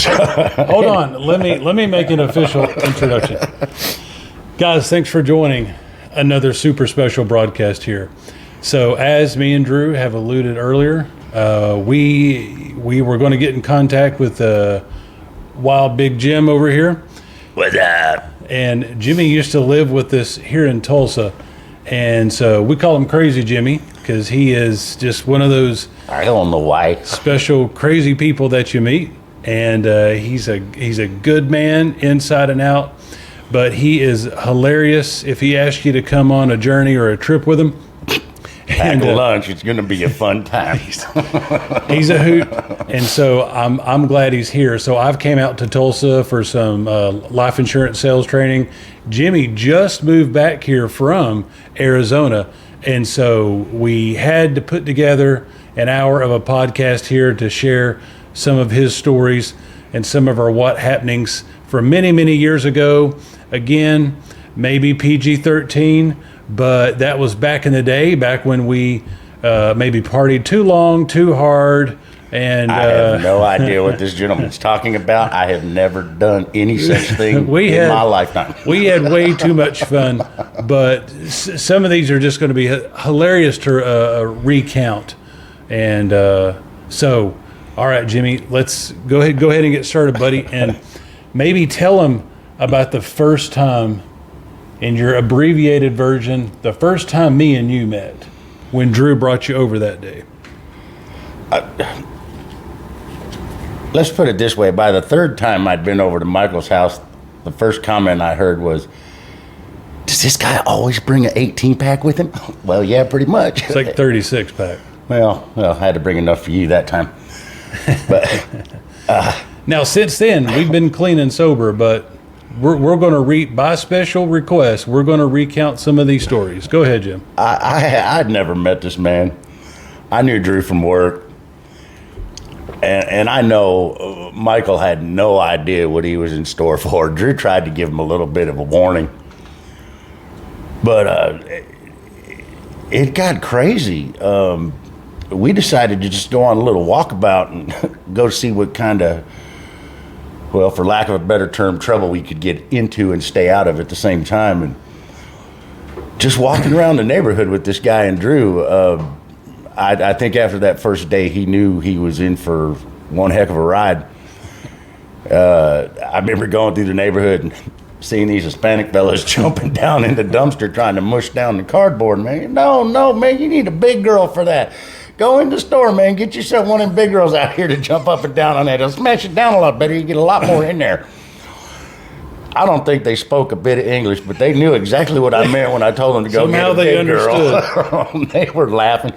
Hold on. Let me make an official introduction. Guys, thanks for joining another super special broadcast here. So as me and Drew have alluded earlier, we were going to get in contact with Wild Big Jim over here. What's up? And Jimmy used to live with us here in Tulsa. And so we call him Crazy Jimmy because he is just one of those I don't know why. special crazy people that you meet. And he's a good man inside and out. But he is hilarious if he asks you to come on a journey or a trip with him. Pack lunch. It's going to be a fun time. He's a hoot, and so I'm glad he's here. So I've came out to Tulsa for some life insurance sales training. Jimmy just moved back here from Arizona, and so we had to put together an hour of a podcast here to share some of his stories and some of our what happenings from many, many years ago. Again, maybe PG-13. But that was back in the day, back when we maybe partied too long, too hard. And I have no idea what this gentleman's talking about. I have never done any such thing in my lifetime. We had way too much fun. But some of these are just going to be hilarious to recount. And so, all right, Jimmy, let's go ahead and get started, buddy. And maybe tell them about the first time, in your abbreviated version, the first time me and you met, when Drew brought you over that day. Let's put it this way. By the third time I'd been over to Michael's house, the first comment I heard was, does this guy always bring an 18-pack with him? Well, yeah, pretty much. It's like 36-pack. Well, I had to bring enough for you that time. But now, since then, we've been clean and sober, but we're going to by special request, we're going to recount some of these stories. Go ahead, Jim. I'd never met this man. I knew Drew from work. And I know Michael had no idea what he was in store for. Drew tried to give him a little bit of a warning. But it got crazy. We decided to just go on a little walkabout and go see what kind of, well, for lack of a better term, trouble we could get into and stay out of at the same time. And just walking around the neighborhood with this guy and Drew, I think after that first day, he knew he was in for one heck of a ride. I remember going through the neighborhood and seeing these Hispanic fellas jumping down in the dumpster trying to mush down the cardboard, man. No, man, you need a big girl for that. Go in the store, man. Get yourself one of them big girls out here to jump up and down on that. It'll smash it down a lot better. You get a lot more in there. I don't think they spoke a bit of English, but they knew exactly what I meant when I told them to go get a big girl. They were laughing.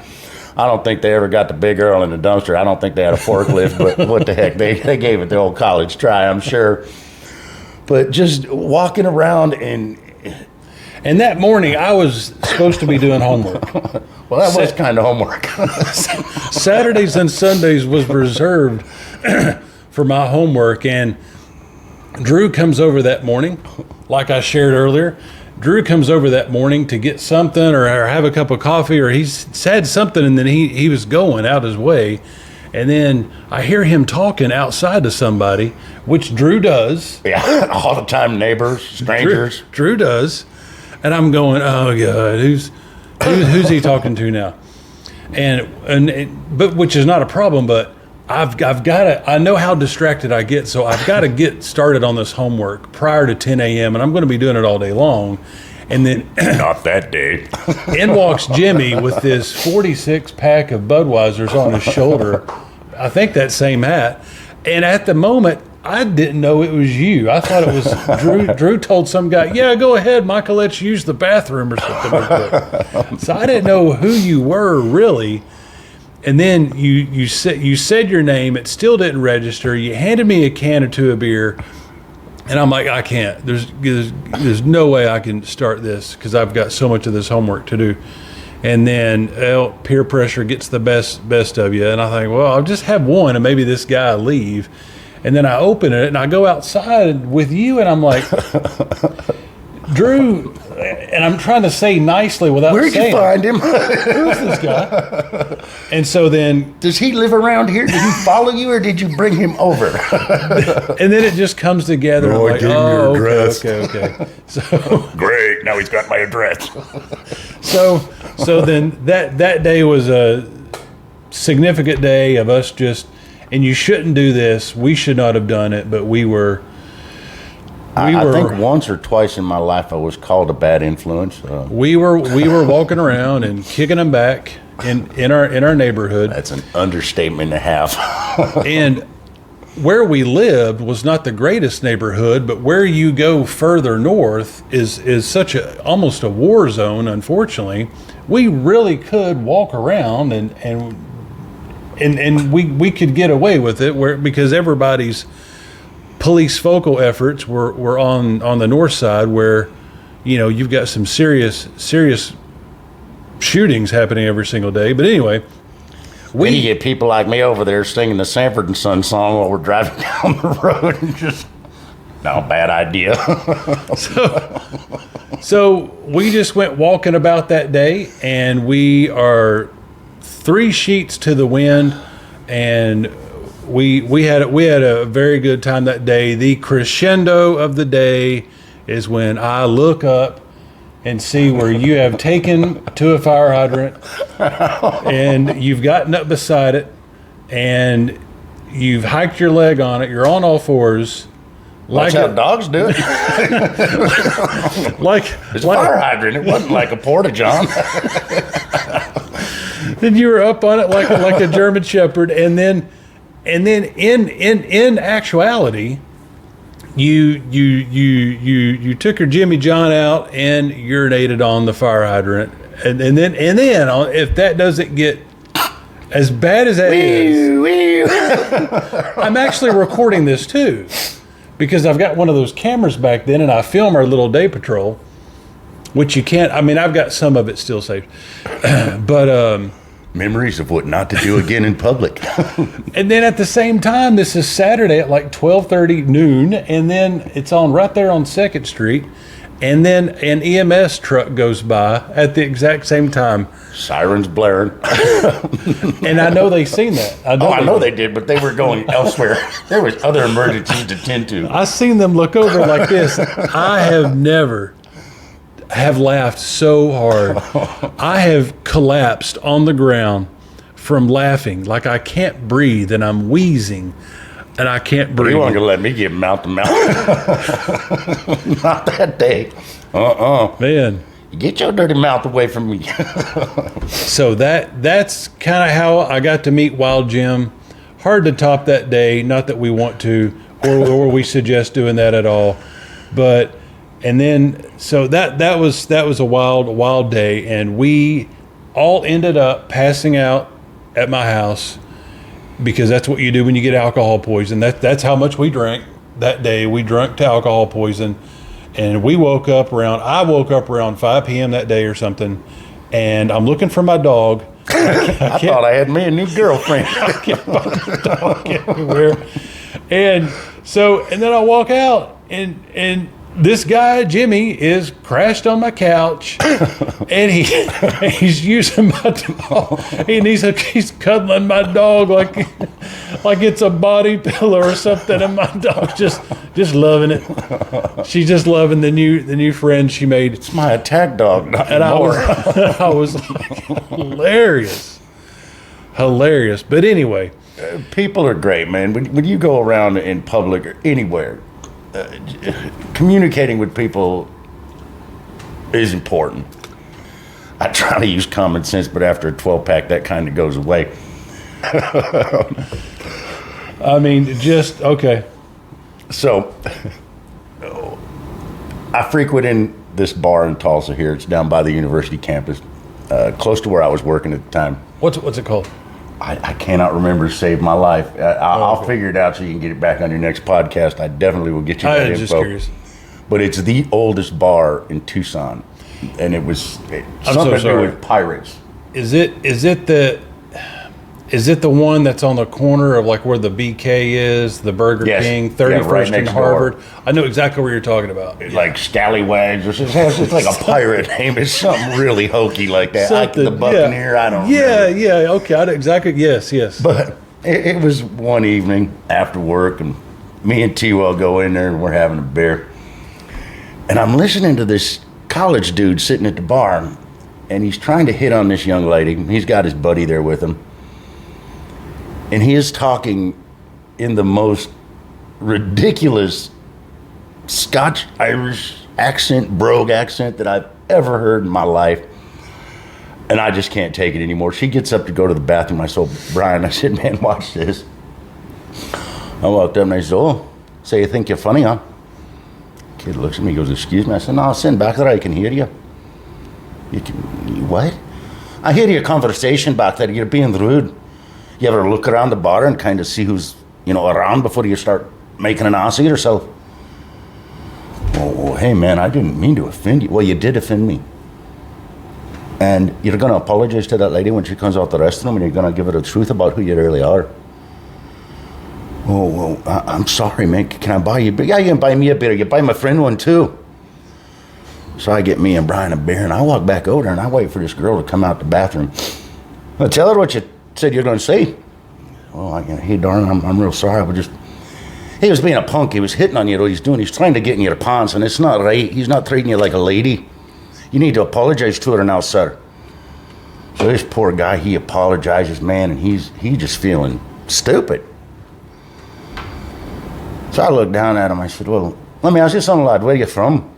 I don't think they ever got the big girl in the dumpster. I don't think they had a forklift, but what the heck. They gave it the old college try, I'm sure. But just walking around and that morning, I was supposed to be doing homework. Well, that was kind of homework. Saturdays and Sundays was reserved for my homework, and Drew comes over that morning, like I shared earlier. Drew comes over that morning to get something or have a cup of coffee, or he said something, and then he was going out his way. And then I hear him talking outside to somebody, which Drew does. Yeah, all the time, neighbors, strangers. Drew does. And I'm going, oh God, who's he talking to now? But which is not a problem, but I've got to, I know how distracted I get, so I've got to get started on this homework prior to 10 a.m. and I'm going to be doing it all day long. And then not that day. In walks Jimmy with this 46-pack of Budweisers on his shoulder. I think that same hat. And at the moment, I didn't know it was you. I thought it was Drew. Drew told some guy, yeah, go ahead, Michael, let's use the bathroom or something. So I didn't know who you were, really. And then you said your name. It still didn't register. You handed me a can or two of beer. And I'm like, I can't. There's no way I can start this because I've got so much of this homework to do. And then peer pressure gets the best of you. And I think, well, I'll just have one and maybe this guy will leave. And then I open it and I go outside with you and I'm like, Drew, and I'm trying to say nicely without Where'd saying. you find him? Who's this guy? And so then, Does he live around here? Did he follow you, or did you bring him over? and then it just comes together. Oh, I like, gave him your address. okay. So, Great. Now he's got my address. so then that day was a significant day of us just. And you shouldn't do this. We should not have done it, but we were. I think once or twice in my life I was called a bad influence. We were walking around and kicking them back in our neighborhood. That's an understatement and a half. And where we lived was not the greatest neighborhood, but where you go further north is such almost a war zone. Unfortunately, we really could walk around and we could get away with it because everybody's police focal efforts were on the north side where, you've got some serious shootings happening every single day. But anyway, When you get people like me over there singing the Sanford and Son song while we're driving down the road and just, no, bad idea. So we just went walking about that day, and we are 3 sheets to the wind, and we had a very good time that day. The crescendo of the day is when I look up and see where you have taken to a fire hydrant, and you've gotten up beside it, and you've hiked your leg on it. You're on all fours. That's how dogs do it. It's a fire hydrant. It wasn't like a porta-john. Then you were up on it like a German Shepherd, and then in actuality, you took your Jimmy John out and urinated on the fire hydrant, and then if that doesn't get as bad as that is, I'm actually recording this too, because I've got one of those cameras back then, and I film our little day patrol, which you can't. I mean, I've got some of it still saved, but. Memories of what not to do again in public. And then at the same time, this is Saturday at like 12:30 noon, and then it's on right there on 2nd Street, and then an EMS truck goes by at the exact same time. Sirens blaring. And I know they seen that. I know they did, but they were going elsewhere. There was other emergencies to tend to. I seen them look over like this. I have never have laughed so hard. I have collapsed on the ground from laughing. Like I can't breathe, and I'm wheezing, and I can't breathe. You weren't going to let me get mouth to mouth. Not that day. Man. Get your dirty mouth away from me. So that's kind of how I got to meet Wild Jim. Hard to top that day. Not that we want to, or we suggest doing that at all. But and then so that was a wild day, and we all ended up passing out at my house, because that's what you do when you get alcohol poison. That's how much we drank that day. We drank to alcohol poison, and I woke up around 5 p.m. that day or something, and I'm looking for my dog. I thought I had me a new girlfriend. I can't find the dog everywhere. And then I walk out, and this guy, Jimmy, is crashed on my couch, and he's using my dog, and he's cuddling my dog like it's a body pillow or something, and my dog's just loving it. She's just loving the new friend she made. It's my attack dog, not and more. I was like, hilarious. But anyway, people are great, man. When you go around in public or anywhere, communicating with people is important. I try to use common sense, but after a 12-pack, that kind of goes away. I mean, just okay. So, I frequent in this bar in Tulsa here. It's down by the university campus, close to where I was working at the time. What's it called? I cannot remember to save my life. I'll figure it out so you can get it back on your next podcast. I definitely will get you that info. I'm just curious. But it's the oldest bar in Tucson, and it was something to do with pirates. Is it the? Is it the one that's on the corner of like where the BK is, the Burger Yes. King, Yeah, 31st right and next Harvard? door. I know exactly what you're talking about. Like Scallywags, or it's like a pirate name. It's something really hokey like that. The Buccaneer, I don't remember. Yeah, okay. I know exactly. Yes. But it was one evening after work, and me and T-Well go in there, and we're having a beer. And I'm listening to this college dude sitting at the bar, and he's trying to hit on this young lady. He's got his buddy there with him. And he is talking in the most ridiculous Scotch-Irish accent, brogue accent that I've ever heard in my life. And I just can't take it anymore. She gets up to go to the bathroom. I told Brian, I said, man, watch this. I walked up and I said, oh, so you think you're funny, huh? Kid looks at me, he goes, excuse me. I said, no, send back there, I can hear you. What? I hear your conversation back there. You're being rude. You ever look around the bar and kind of see who's, around before you start making an ass of yourself? Oh, hey, man, I didn't mean to offend you. Well, you did offend me. And you're going to apologize to that lady when she comes out the restroom, and you're going to give her the truth about who you really are. Oh, well, I'm sorry, man. Can I buy you a beer? Yeah, you can buy me a beer. You buy my friend one, too. So I get me and Brian a beer, and I walk back over there, and I wait for this girl to come out the bathroom. I tell her what you said you're going to say. Well, hey, darling, I'm real sorry. He was being a punk. He was hitting on you. What he's doing, he's trying to get in your pants, and it's not right. He's not treating you like a lady. You need to apologize to her now, sir. So this poor guy, he apologizes, man, and he's just feeling stupid. So I looked down at him. I said, well, let me ask you something, lad. Where are you from?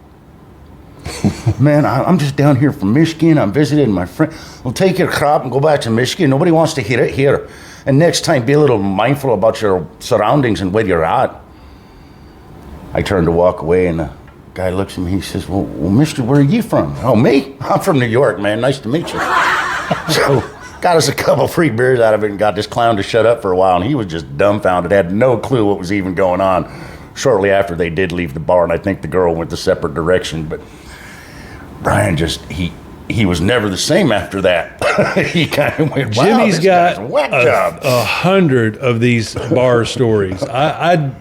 Man, I'm just down here from Michigan. I'm visiting my friend. Well, take your crap and go back to Michigan. Nobody wants to hear it here. And next time, be a little mindful about your surroundings and where you're at. I turned to walk away, and the guy looks at me. He says, well, mister, where are you from? Oh, me? I'm from New York, man. Nice to meet you. So got us a couple free beers out of it and got this clown to shut up for a while. And he was just dumbfounded, had no clue what was even going on. Shortly after, they did leave the bar, and I think the girl went a separate direction. But Brian he was never the same after that. He kind of went, wow, Jimmy's got a whack job. 100 of these bar stories. I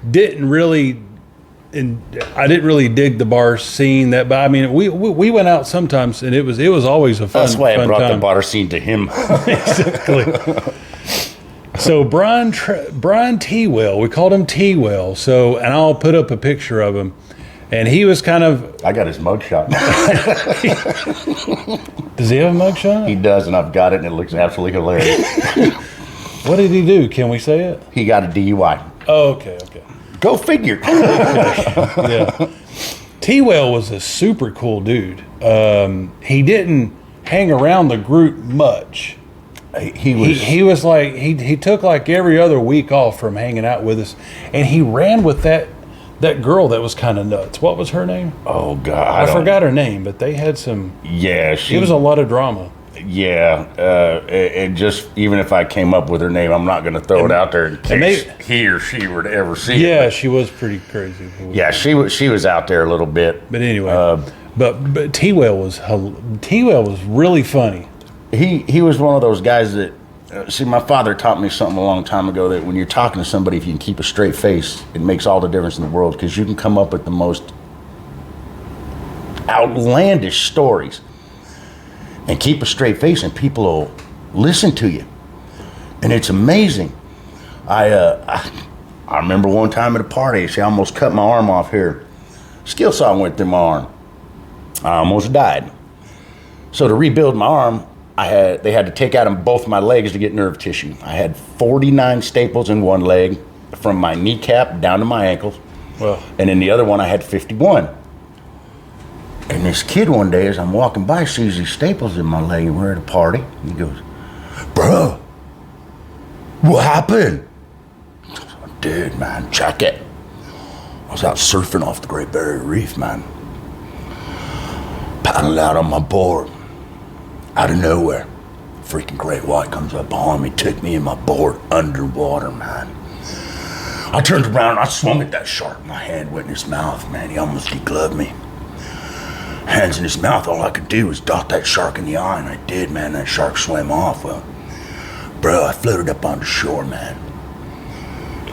didn't really dig the bar scene that, but I mean, we went out sometimes, and it was always a fun. That's why I brought time. the bar scene to him. Exactly. So Brian T-Well, we called him T-Well. So, and I'll put up a picture of him. And he was kind of... I got his mugshot. Does he have a mugshot? He does, and I've got it, and it looks absolutely hilarious. What did he do? Can we say it? He got a DUI. Oh, okay. Go figure. Yeah. T-Well was a super cool dude. He didn't hang around the group much. He was like, he took like every other week off from hanging out with us, and he ran with that girl that was kind of nuts. What was her name? Oh, God. I forgot her name, but they had some... Yeah, it was a lot of drama. Yeah, and just, even if I came up with her name, I'm not going to throw it out there in case he or she were to ever see it. Yeah, she was pretty crazy. Yeah, she was out there a little bit. But anyway, but T-Well was really funny. He was one of those guys that, see, my father taught me something a long time ago, that when you're talking to somebody, if you can keep a straight face, it makes all the difference in the world, because you can come up with the most outlandish stories and keep a straight face, and people will listen to you. And it's amazing. I remember one time at a party, I almost cut my arm off here. Skill saw went through my arm. I almost died. So to rebuild my arm, they had to take out both my legs to get nerve tissue. I had 49 staples in one leg, from my kneecap down to my ankles. Well, and in the other one, I had 51. And this kid one day, as I'm walking by, sees these staples in my leg, and we're at a party. And he goes, bro, what happened? I said, dude, man, check it. I was out surfing off the Great Barrier Reef, man. Paddling out on my board. Out of nowhere, freaking great white comes up behind me, took me and my board underwater, man. I turned around, I swung at that shark. My hand went in his mouth, man. He almost degloved me. Hands in his mouth, all I could do was dot that shark in the eye, and I did, man. That shark swam off. Well, Bro, I floated up on the shore, man.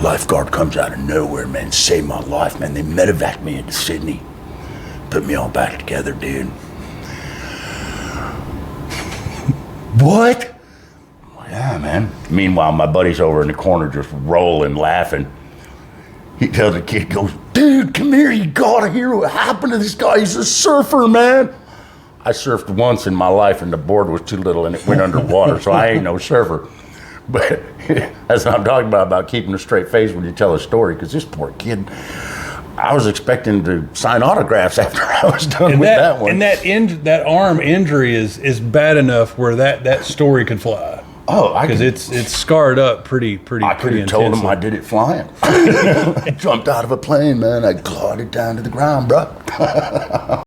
Lifeguard comes out of nowhere, man, saved my life, man. They medevaced me into Sydney. Put me all back together, dude. What? Yeah, man. Meanwhile, my buddy's over in the corner just rolling, laughing. He tells the kid, goes, dude, come here, you gotta hear what happened to this guy. He's a surfer, man. I surfed once in my life and the board was too little and it went underwater, so I ain't no surfer. But that's what I'm talking about keeping a straight face when you tell a story, because this poor kid, I was expecting to sign autographs after I was done with that one. And that arm injury is bad enough where that story could fly. Oh, because it's scarred up pretty I could have told him I did it flying. I jumped out of a plane, man. I glided down to the ground, bro.